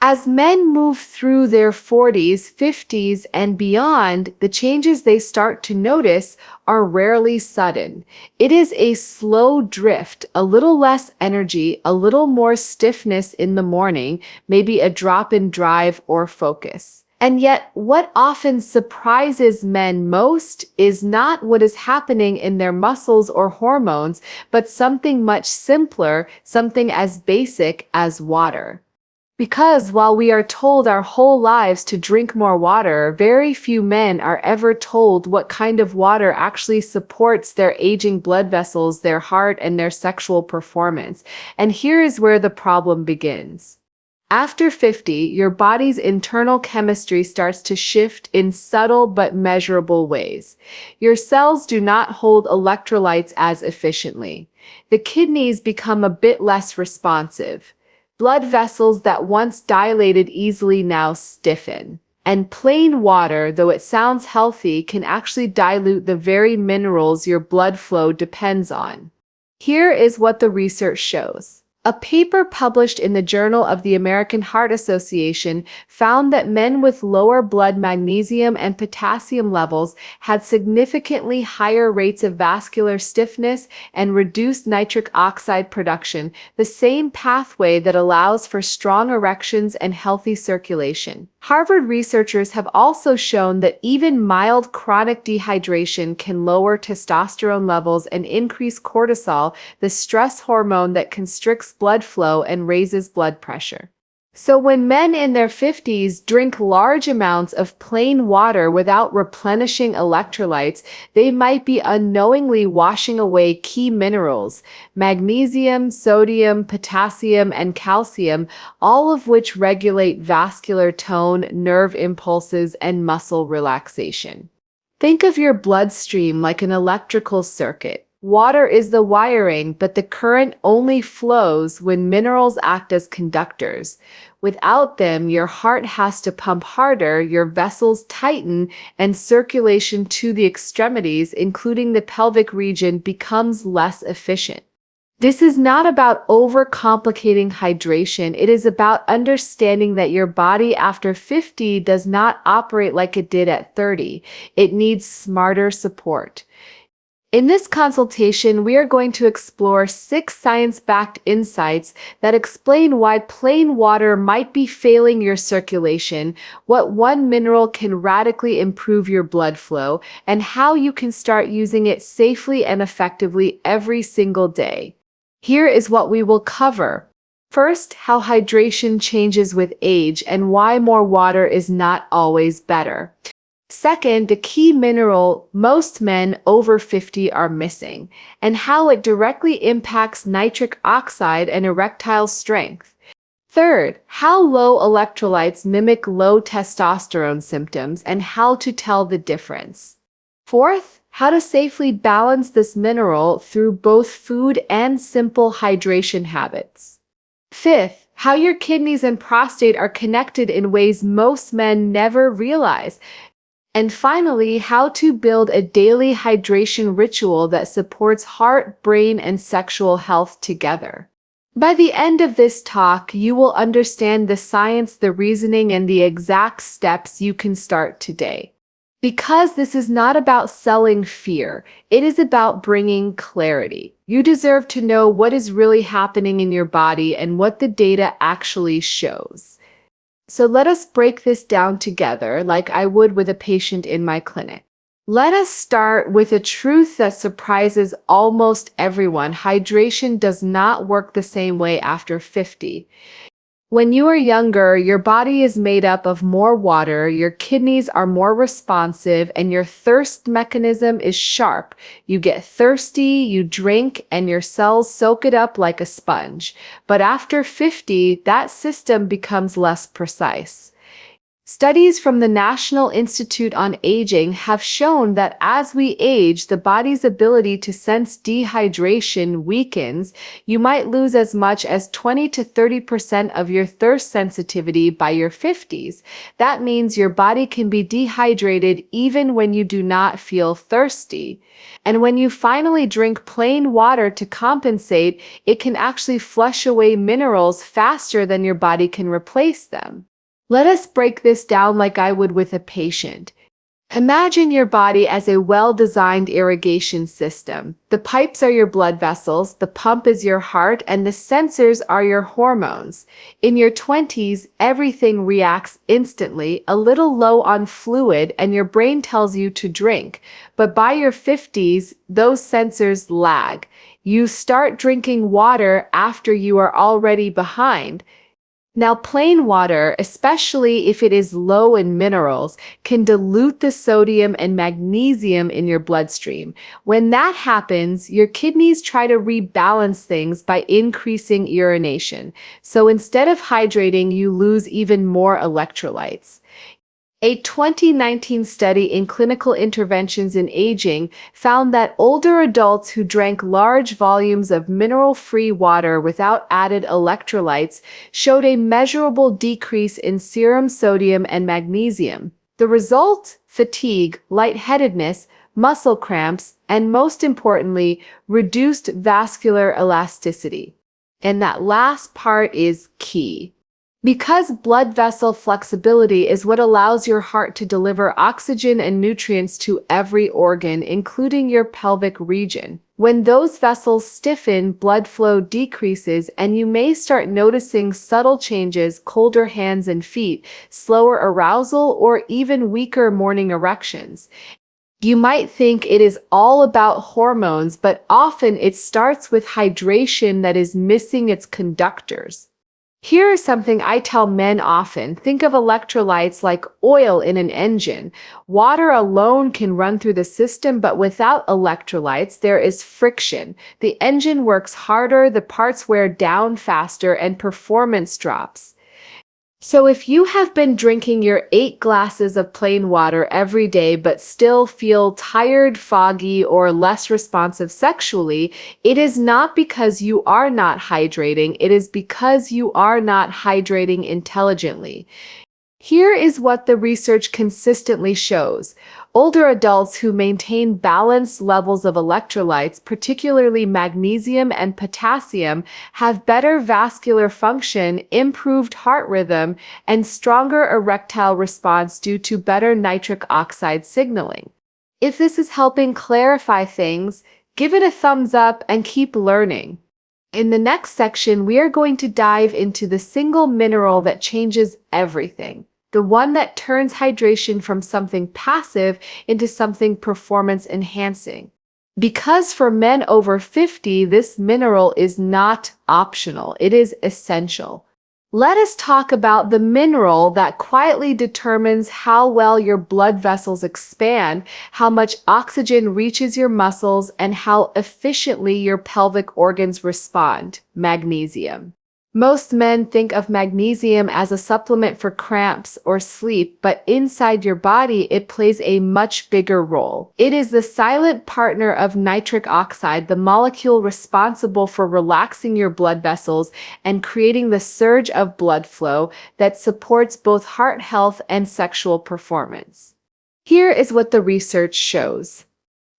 As men move through their 40s, 50s, and beyond, the changes they start to notice are rarely sudden. It is a slow drift, a little less energy, a little more stiffness in the morning, maybe a drop in drive or focus. And yet, what often surprises men most is not what is happening in their muscles or hormones, but something much simpler, something as basic as water. Because while we are told our whole lives to drink more water, very few men are ever told what kind of water actually supports their aging blood vessels, their heart, and their sexual performance. And here is where the problem begins. After 50, your body's internal chemistry starts to shift in subtle but measurable ways. Your cells do not hold electrolytes as efficiently. The kidneys become a bit less responsive. Blood vessels that once dilated easily now stiffen. And plain water, though it sounds healthy, can actually dilute the very minerals your blood flow depends on. Here is what the research shows. A paper published in the Journal of the American Heart Association found that men with lower blood magnesium and potassium levels had significantly higher rates of vascular stiffness and reduced nitric oxide production, the same pathway that allows for strong erections and healthy circulation. Harvard researchers have also shown that even mild chronic dehydration can lower testosterone levels and increase cortisol, the stress hormone that constricts blood flow and raises blood pressure. So when men in their 50s drink large amounts of plain water without replenishing electrolytes, they might be unknowingly washing away key minerals, magnesium, sodium, potassium, and calcium, all of which regulate vascular tone, nerve impulses, and muscle relaxation. Think of your bloodstream like an electrical circuit. Water is the wiring, but the current only flows when minerals act as conductors. Without them, your heart has to pump harder, your vessels tighten, and circulation to the extremities, including the pelvic region, becomes less efficient. This is not about overcomplicating hydration. It is about understanding that your body after 50 does not operate like it did at 30. It needs smarter support. In this consultation, we are going to explore 6 science-backed insights that explain why plain water might be failing your circulation, what one mineral can radically improve your blood flow, and how you can start using it safely and effectively every single day. Here is what we will cover. First, how hydration changes with age and why more water is not always better. Second, the key mineral most men over 50 are missing, and how it directly impacts nitric oxide and erectile strength. Third, how low electrolytes mimic low testosterone symptoms and how to tell the difference. Fourth, how to safely balance this mineral through both food and simple hydration habits. Fifth, how your kidneys and prostate are connected in ways most men never realize. And finally, how to build a daily hydration ritual that supports heart, brain, and sexual health together. By the end of this talk, you will understand the science, the reasoning, and the exact steps you can start today. Because this is not about selling fear, it is about bringing clarity. You deserve to know what is really happening in your body and what the data actually shows. So let us break this down together like I would with a patient in my clinic. Let us start with a truth that surprises almost everyone. Hydration does not work the same way after 50. When you are younger, your body is made up of more water, your kidneys are more responsive, and your thirst mechanism is sharp. You get thirsty, you drink, and your cells soak it up like a sponge. But after 50, that system becomes less precise. Studies from the National Institute on Aging have shown that as we age, the body's ability to sense dehydration weakens. You might lose as much as 20 to 30% of your thirst sensitivity by your 50s. That means your body can be dehydrated even when you do not feel thirsty. And when you finally drink plain water to compensate, it can actually flush away minerals faster than your body can replace them. Let us break this down like I would with a patient. Imagine your body as a well-designed irrigation system. The pipes are your blood vessels, the pump is your heart, and the sensors are your hormones. In your 20s, everything reacts instantly, a little low on fluid, and your brain tells you to drink. But by your 50s, those sensors lag. You start drinking water after you are already behind. Now, plain water, especially if it is low in minerals, can dilute the sodium and magnesium in your bloodstream. When that happens, your kidneys try to rebalance things by increasing urination. So instead of hydrating, you lose even more electrolytes. A 2019 study in clinical interventions in aging found that older adults who drank large volumes of mineral-free water without added electrolytes showed a measurable decrease in serum sodium and magnesium. The result? Fatigue, lightheadedness, muscle cramps, and most importantly, reduced vascular elasticity. And that last part is key. Because blood vessel flexibility is what allows your heart to deliver oxygen and nutrients to every organ, including your pelvic region. When those vessels stiffen, blood flow decreases, and you may start noticing subtle changes: colder hands and feet, slower arousal, or even weaker morning erections. You might think it is all about hormones, but often it starts with hydration that is missing its conductors. Here is something I tell men often. Think of electrolytes like oil in an engine. Water alone can run through the system, but without electrolytes, there is friction. The engine works harder, the parts wear down faster, and performance drops. So if you have been drinking your 8 glasses of plain water every day but still feel tired, foggy, or less responsive sexually, it is not because you are not hydrating, it is because you are not hydrating intelligently. Here is what the research consistently shows. Older adults who maintain balanced levels of electrolytes, particularly magnesium and potassium, have better vascular function, improved heart rhythm, and stronger erectile response due to better nitric oxide signaling. If this is helping clarify things, give it a thumbs up and keep learning. In the next section, we are going to dive into the single mineral that changes everything. The one that turns hydration from something passive into something performance-enhancing. Because for men over 50, this mineral is not optional, it is essential. Let us talk about the mineral that quietly determines how well your blood vessels expand, how much oxygen reaches your muscles, and how efficiently your pelvic organs respond: magnesium. Most men think of magnesium as a supplement for cramps or sleep, but inside your body, it plays a much bigger role. It is the silent partner of nitric oxide, the molecule responsible for relaxing your blood vessels and creating the surge of blood flow that supports both heart health and sexual performance. Here is what the research shows.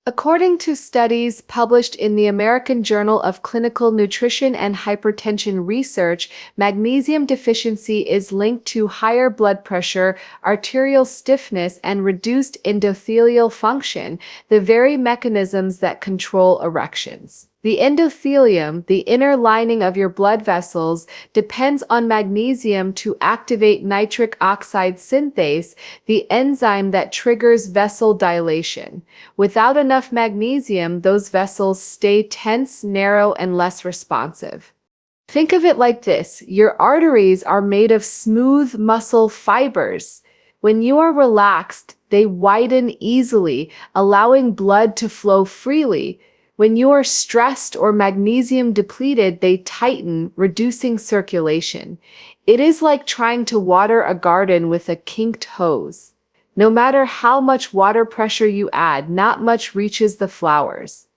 According to studies published in the American Journal of Clinical Nutrition and Hypertension Research, magnesium deficiency is linked to higher blood pressure, arterial stiffness, and reduced endothelial function, the very mechanisms that control erections. The endothelium, the inner lining of your blood vessels, depends on magnesium to activate nitric oxide synthase, the enzyme that triggers vessel dilation. Without enough magnesium, those vessels stay tense, narrow, and less responsive. Think of it like this: your arteries are made of smooth muscle fibers. When you are relaxed, they widen easily, allowing blood to flow freely. When you are stressed or magnesium depleted, they tighten, reducing circulation. It is like trying to water a garden with a kinked hose. No matter how much water pressure you add, not much reaches the flowers.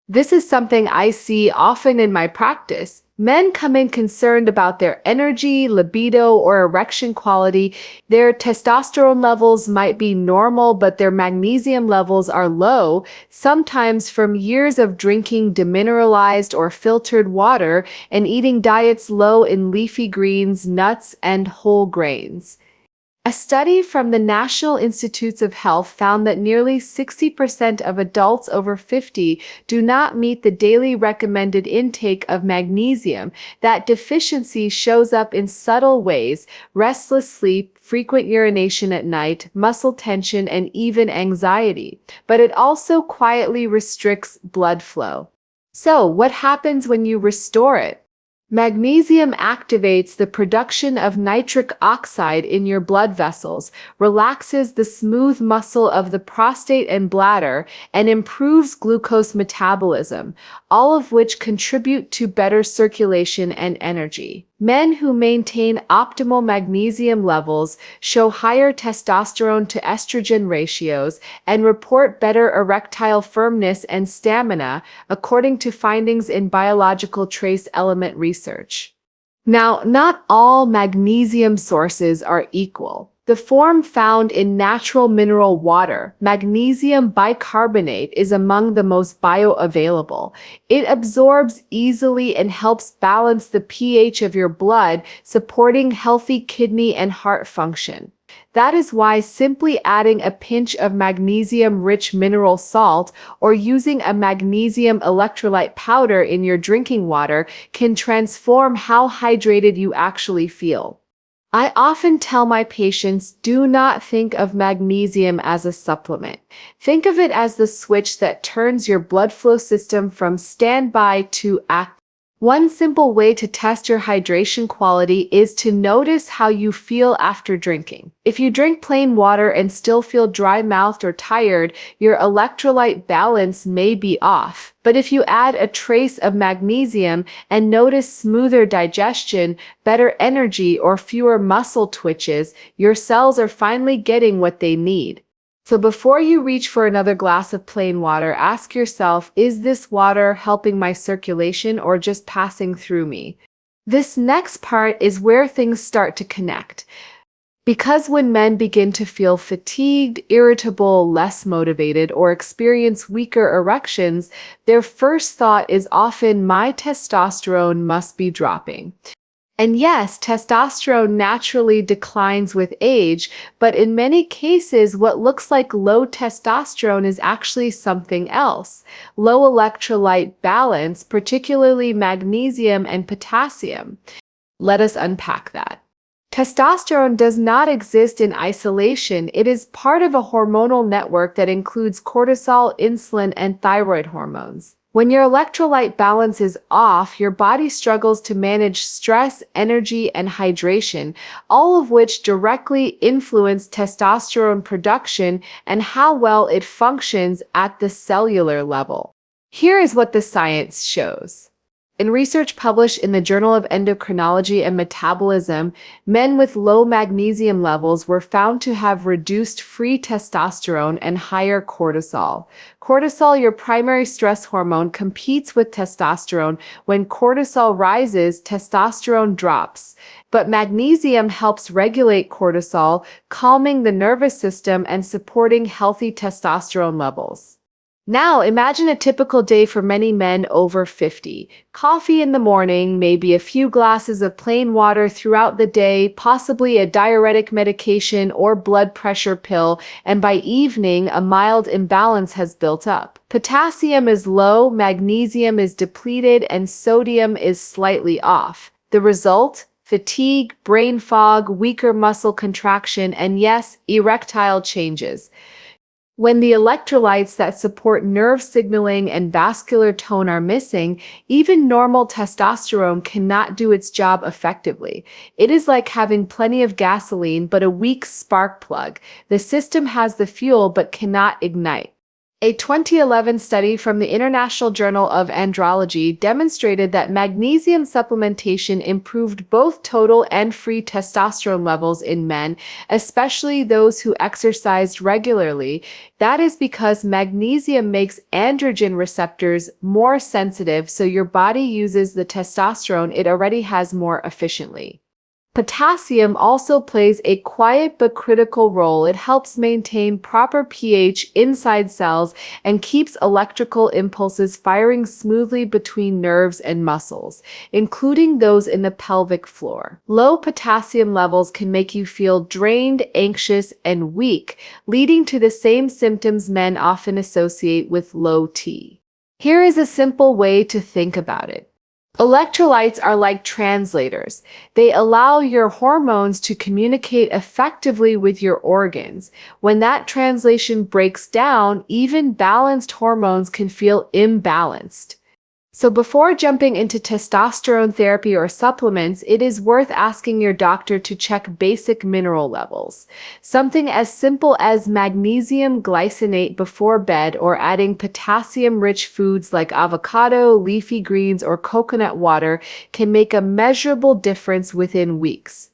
This is something I see often in my practice. Men come in concerned about their energy, libido, or erection quality. Their testosterone levels might be normal, but their magnesium levels are low, sometimes from years of drinking demineralized or filtered water and eating diets low in leafy greens, nuts, and whole grains. A study from the National Institutes of Health found that nearly 60% of adults over 50 do not meet the daily recommended intake of magnesium. That deficiency shows up in subtle ways: restless sleep, frequent urination at night, muscle tension, and even anxiety. But it also quietly restricts blood flow. So, what happens when you restore it? Magnesium activates the production of nitric oxide in your blood vessels, relaxes the smooth muscle of the prostate and bladder, and improves glucose metabolism, all of which contribute to better circulation and energy. Men who maintain optimal magnesium levels show higher testosterone to estrogen ratios and report better erectile firmness and stamina, according to findings in biological trace element research. Now, not all magnesium sources are equal. The form found in natural mineral water, magnesium bicarbonate, is among the most bioavailable. It absorbs easily and helps balance the pH of your blood, supporting healthy kidney and heart function. That is why simply adding a pinch of magnesium-rich mineral salt or using a magnesium electrolyte powder in your drinking water can transform how hydrated you actually feel. I often tell my patients, do not think of magnesium as a supplement. Think of it as the switch that turns your blood flow system from standby to active. One simple way to test your hydration quality is to notice how you feel after drinking. If you drink plain water and still feel dry-mouthed or tired, your electrolyte balance may be off. But if you add a trace of magnesium and notice smoother digestion, better energy, or fewer muscle twitches, your cells are finally getting what they need. So before you reach for another glass of plain water, ask yourself, is this water helping my circulation or just passing through me? This next part is where things start to connect. Because when men begin to feel fatigued, irritable, less motivated, or experience weaker erections, their first thought is often, my testosterone must be dropping. And yes, testosterone naturally declines with age, but in many cases, what looks like low testosterone is actually something else: low electrolyte balance, particularly magnesium and potassium. Let us unpack that. Testosterone does not exist in isolation. It is part of a hormonal network that includes cortisol, insulin, and thyroid hormones. When your electrolyte balance is off, your body struggles to manage stress, energy, and hydration, all of which directly influence testosterone production and how well it functions at the cellular level. Here is what the science shows. In research published in the Journal of Endocrinology and Metabolism, men with low magnesium levels were found to have reduced free testosterone and higher cortisol. Cortisol, your primary stress hormone, competes with testosterone. When cortisol rises, testosterone drops. But magnesium helps regulate cortisol, calming the nervous system and supporting healthy testosterone levels. Now, imagine a typical day for many men over 50. Coffee in the morning, maybe a few glasses of plain water throughout the day, possibly a diuretic medication or blood pressure pill, and by evening, a mild imbalance has built up. Potassium is low, magnesium is depleted, and sodium is slightly off. The result? Fatigue, brain fog, weaker muscle contraction, and yes, erectile changes. When the electrolytes that support nerve signaling and vascular tone are missing, even normal testosterone cannot do its job effectively. It is like having plenty of gasoline but a weak spark plug. The system has the fuel but cannot ignite. A 2011 study from the International Journal of Andrology demonstrated that magnesium supplementation improved both total and free testosterone levels in men, especially those who exercised regularly. That is because magnesium makes androgen receptors more sensitive, so your body uses the testosterone it already has more efficiently. Potassium also plays a quiet but critical role. It helps maintain proper pH inside cells and keeps electrical impulses firing smoothly between nerves and muscles, including those in the pelvic floor. Low potassium levels can make you feel drained, anxious, and weak, leading to the same symptoms men often associate with low T. Here is a simple way to think about it. Electrolytes are like translators. They allow your hormones to communicate effectively with your organs. When that translation breaks down, even balanced hormones can feel imbalanced. So before jumping into testosterone therapy or supplements, it is worth asking your doctor to check basic mineral levels. Something as simple as magnesium glycinate before bed or adding potassium-rich foods like avocado, leafy greens, or coconut water can make a measurable difference within weeks.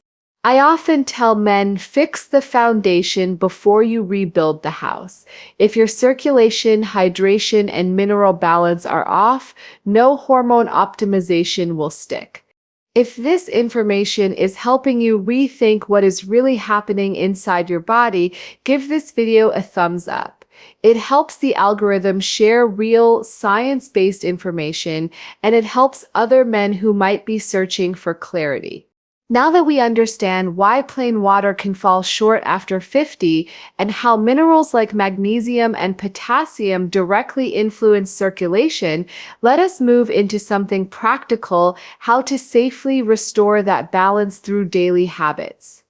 I often tell men, fix the foundation before you rebuild the house. If your circulation, hydration, and mineral balance are off, no hormone optimization will stick. If this information is helping you rethink what is really happening inside your body, give this video a thumbs up. It helps the algorithm share real, science-based information, and it helps other men who might be searching for clarity. Now that we understand why plain water can fall short after 50 and how minerals like magnesium and potassium directly influence circulation, let us move into something practical: how to safely restore that balance through daily habits.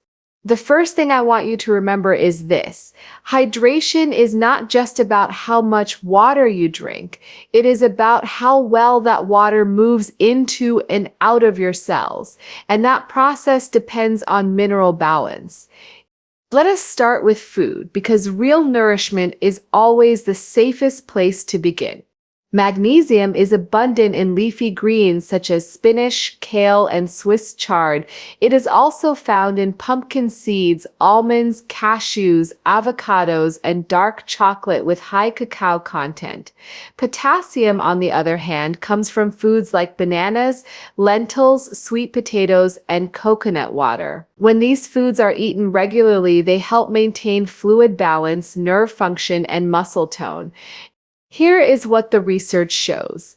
The first thing I want you to remember is this: hydration is not just about how much water you drink. It is about how well that water moves into and out of your cells, and that process depends on mineral balance. Let us start with food, because real nourishment is always the safest place to begin. Magnesium is abundant in leafy greens such as spinach, kale, and Swiss chard. It is also found in pumpkin seeds, almonds, cashews, avocados, and dark chocolate with high cacao content. Potassium, on the other hand, comes from foods like bananas, lentils, sweet potatoes, and coconut water. When these foods are eaten regularly, they help maintain fluid balance, nerve function, and muscle tone. Here is what the research shows.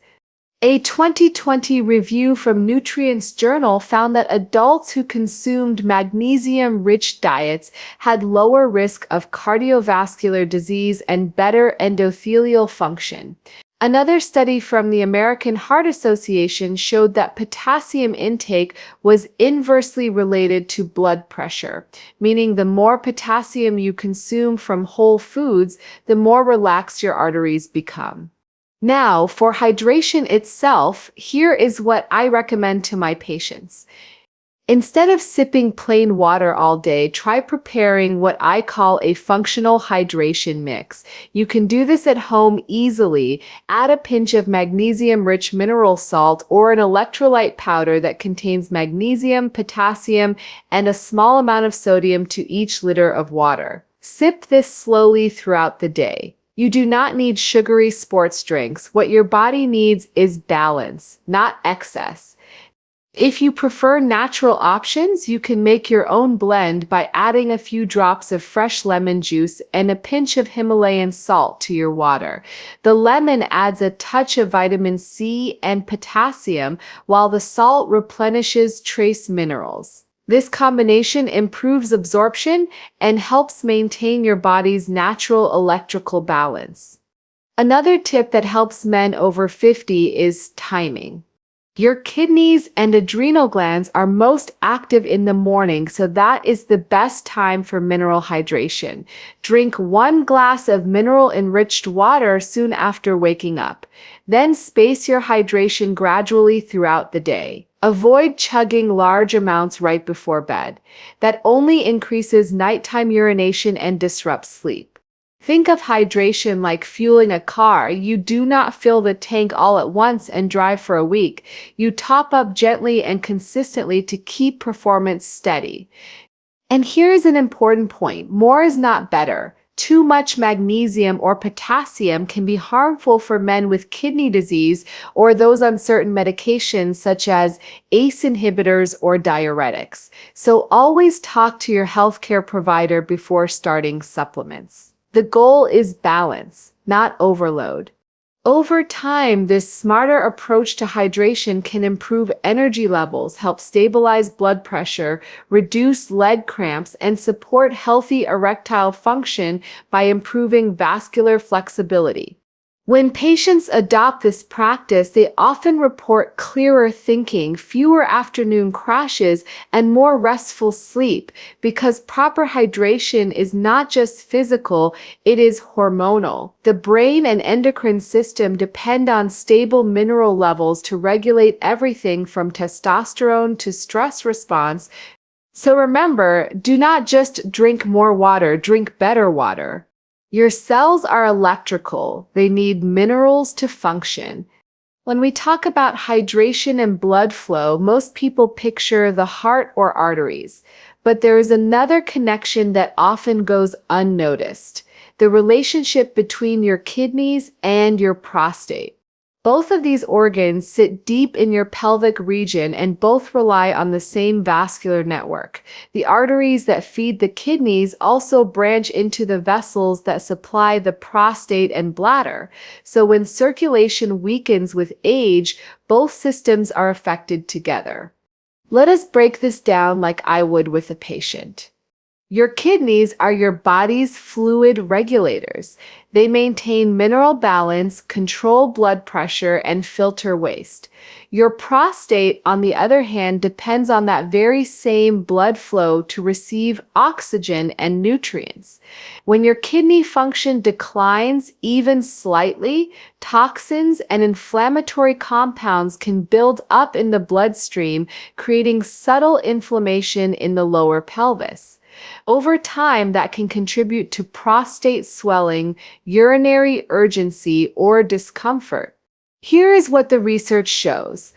A 2020 review from Nutrients Journal found that adults who consumed magnesium-rich diets had lower risk of cardiovascular disease and better endothelial function. Another study from the American Heart Association showed that potassium intake was inversely related to blood pressure, meaning the more potassium you consume from whole foods, the more relaxed your arteries become. Now, for hydration itself, here is what I recommend to my patients. Instead of sipping plain water all day, try preparing what I call a functional hydration mix. You can do this at home easily. Add a pinch of magnesium-rich mineral salt or an electrolyte powder that contains magnesium, potassium, and a small amount of sodium to each liter of water. Sip this slowly throughout the day. You do not need sugary sports drinks. What your body needs is balance, not excess. If you prefer natural options, you can make your own blend by adding a few drops of fresh lemon juice and a pinch of Himalayan salt to your water. The lemon adds a touch of vitamin C and potassium, while the salt replenishes trace minerals. This combination improves absorption and helps maintain your body's natural electrical balance. Another tip that helps men over 50 is timing. Your kidneys and adrenal glands are most active in the morning, so that is the best time for mineral hydration. Drink 1 glass of mineral-enriched water soon after waking up. Then space your hydration gradually throughout the day. Avoid chugging large amounts right before bed. That only increases nighttime urination and disrupts sleep. Think of hydration like fueling a car. You do not fill the tank all at once and drive for a week. You top up gently and consistently to keep performance steady. And here is an important point. More is not better. Too much magnesium or potassium can be harmful for men with kidney disease or those on certain medications such as ACE inhibitors or diuretics. So always talk to your healthcare provider before starting supplements. The goal is balance, not overload. Over time, this smarter approach to hydration can improve energy levels, help stabilize blood pressure, reduce leg cramps, and support healthy erectile function by improving vascular flexibility. When patients adopt this practice, they often report clearer thinking, fewer afternoon crashes, and more restful sleep because proper hydration is not just physical, it is hormonal. The brain and endocrine system depend on stable mineral levels to regulate everything from testosterone to stress response. So remember, do not just drink more water, drink better water. Your cells are electrical. They need minerals to function. When we talk about hydration and blood flow, most people picture the heart or arteries. But there is another connection that often goes unnoticed: the relationship between your kidneys and your prostate. Both of these organs sit deep in your pelvic region and both rely on the same vascular network. The arteries that feed the kidneys also branch into the vessels that supply the prostate and bladder. So when circulation weakens with age, both systems are affected together. Let us break this down like I would with a patient. Your kidneys are your body's fluid regulators. They maintain mineral balance, control blood pressure, and filter waste. Your prostate, on the other hand, depends on that very same blood flow to receive oxygen and nutrients. When your kidney function declines even slightly, toxins and inflammatory compounds can build up in the bloodstream, creating subtle inflammation in the lower pelvis. Over time, that can contribute to prostate swelling, urinary urgency, or discomfort. Here is what the research shows.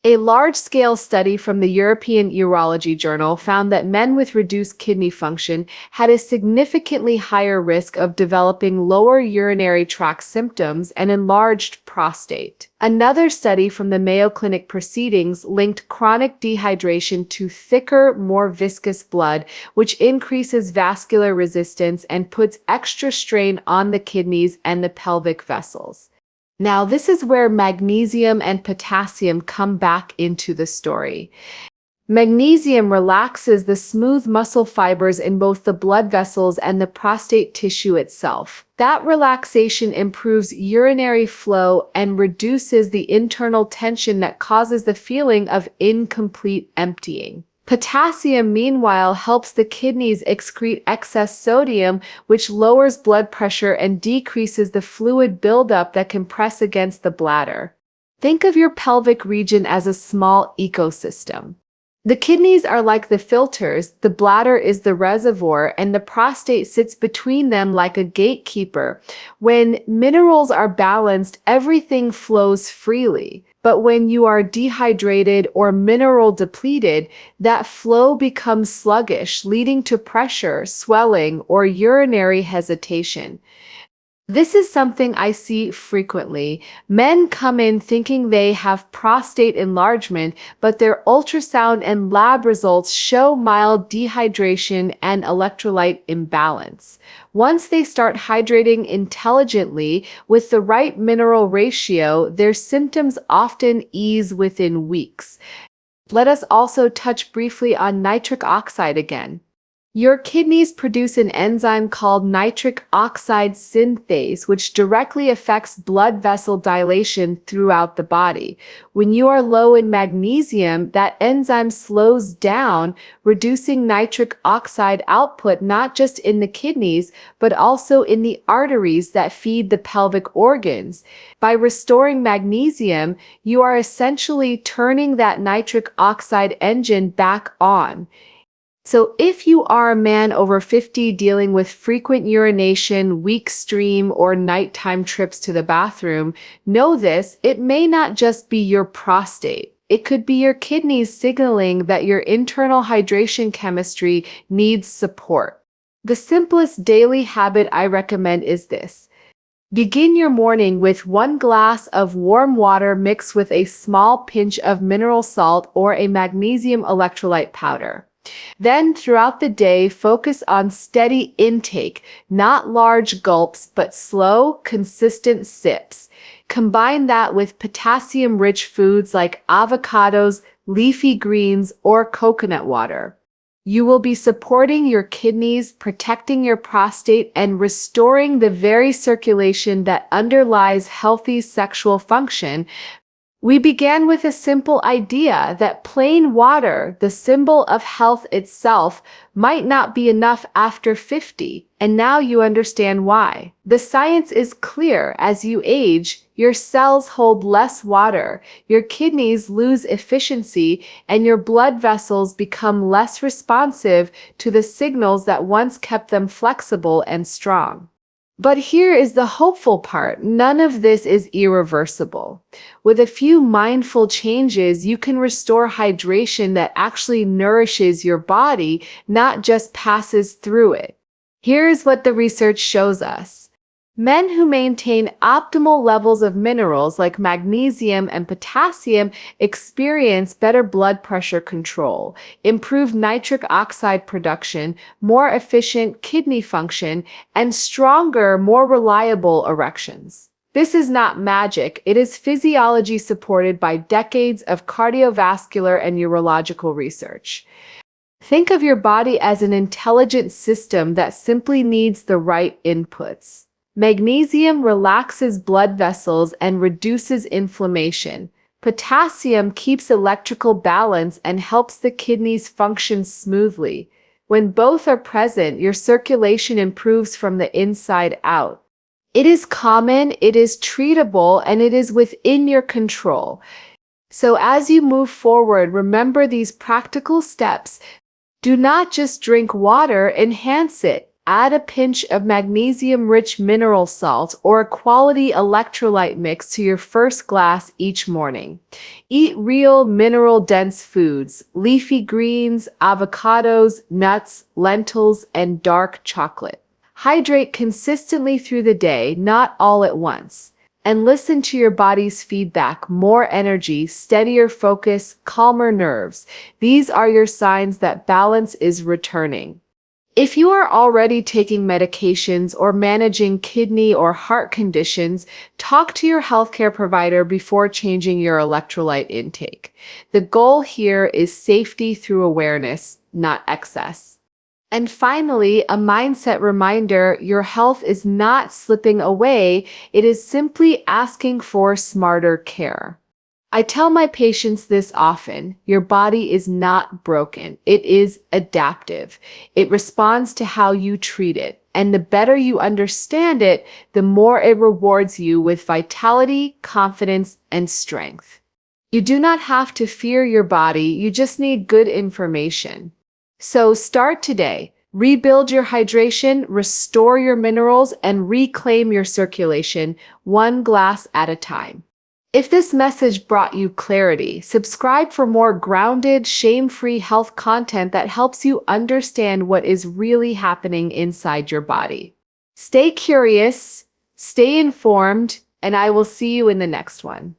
A large-scale study from the European Urology Journal found that men with reduced kidney function had a significantly higher risk of developing lower urinary tract symptoms and enlarged prostate. Another study from the Mayo Clinic Proceedings linked chronic dehydration to thicker, more viscous blood, which increases vascular resistance and puts extra strain on the kidneys and the pelvic vessels. Now, this is where magnesium and potassium come back into the story. Magnesium relaxes the smooth muscle fibers in both the blood vessels and the prostate tissue itself. That relaxation improves urinary flow and reduces the internal tension that causes the feeling of incomplete emptying. Potassium, meanwhile, helps the kidneys excrete excess sodium, which lowers blood pressure and decreases the fluid buildup that can press against the bladder. Think of your pelvic region as a small ecosystem. The kidneys are like the filters, the bladder is the reservoir, and the prostate sits between them like a gatekeeper. When minerals are balanced, everything flows freely. But when you are dehydrated or mineral depleted, that flow becomes sluggish, leading to pressure, swelling, or urinary hesitation. This is something I see frequently. Men come in thinking they have prostate enlargement, but their ultrasound and lab results show mild dehydration and electrolyte imbalance. Once they start hydrating intelligently with the right mineral ratio, their symptoms often ease within weeks. Let us also touch briefly on nitric oxide again. Your kidneys produce an enzyme called nitric oxide synthase, which directly affects blood vessel dilation throughout the body. When you are low in magnesium, that enzyme slows down, reducing nitric oxide output not just in the kidneys, but also in the arteries that feed the pelvic organs. By restoring magnesium, you are essentially turning that nitric oxide engine back on. So if you are a man over 50 dealing with frequent urination, weak stream, or nighttime trips to the bathroom, know this, it may not just be your prostate. It could be your kidneys signaling that your internal hydration chemistry needs support. The simplest daily habit I recommend is this. Begin your morning with 1 glass of warm water mixed with a small pinch of mineral salt or a magnesium electrolyte powder. Then, throughout the day, focus on steady intake, not large gulps, but slow, consistent sips. Combine that with potassium-rich foods like avocados, leafy greens, or coconut water. You will be supporting your kidneys, protecting your prostate, and restoring the very circulation that underlies healthy sexual function. We began with a simple idea that plain water, the symbol of health itself, might not be enough after 50, and now you understand why. The science is clear. As you age, your cells hold less water, your kidneys lose efficiency, and your blood vessels become less responsive to the signals that once kept them flexible and strong. But here is the hopeful part. None of this is irreversible. With a few mindful changes, you can restore hydration that actually nourishes your body, not just passes through it. Here's what the research shows us. Men who maintain optimal levels of minerals like magnesium and potassium experience better blood pressure control, improved nitric oxide production, more efficient kidney function, and stronger, more reliable erections. This is not magic, it is physiology supported by decades of cardiovascular and urological research. Think of your body as an intelligent system that simply needs the right inputs. Magnesium relaxes blood vessels and reduces inflammation. Potassium keeps electrical balance and helps the kidneys function smoothly. When both are present, your circulation improves from the inside out. It is common, it is treatable, and it is within your control. So as you move forward, remember these practical steps. Do not just drink water, enhance it. Add a pinch of magnesium-rich mineral salt or a quality electrolyte mix to your first glass each morning. Eat real mineral-dense foods, leafy greens, avocados, nuts, lentils, and dark chocolate. Hydrate consistently through the day, not all at once. And listen to your body's feedback. More energy, steadier focus, calmer nerves. These are your signs that balance is returning. If you are already taking medications or managing kidney or heart conditions, talk to your healthcare provider before changing your electrolyte intake. The goal here is safety through awareness, not excess. And finally, a mindset reminder: your health is not slipping away, it is simply asking for smarter care. I tell my patients this often: your body is not broken, it is adaptive. It responds to how you treat it, and the better you understand it, the more it rewards you with vitality, confidence, and strength. You do not have to fear your body, you just need good information. So start today. Rebuild your hydration, restore your minerals, and reclaim your circulation, 1 glass at a time. If this message brought you clarity, subscribe for more grounded, shame-free health content that helps you understand what is really happening inside your body. Stay curious, stay informed, and I will see you in the next one.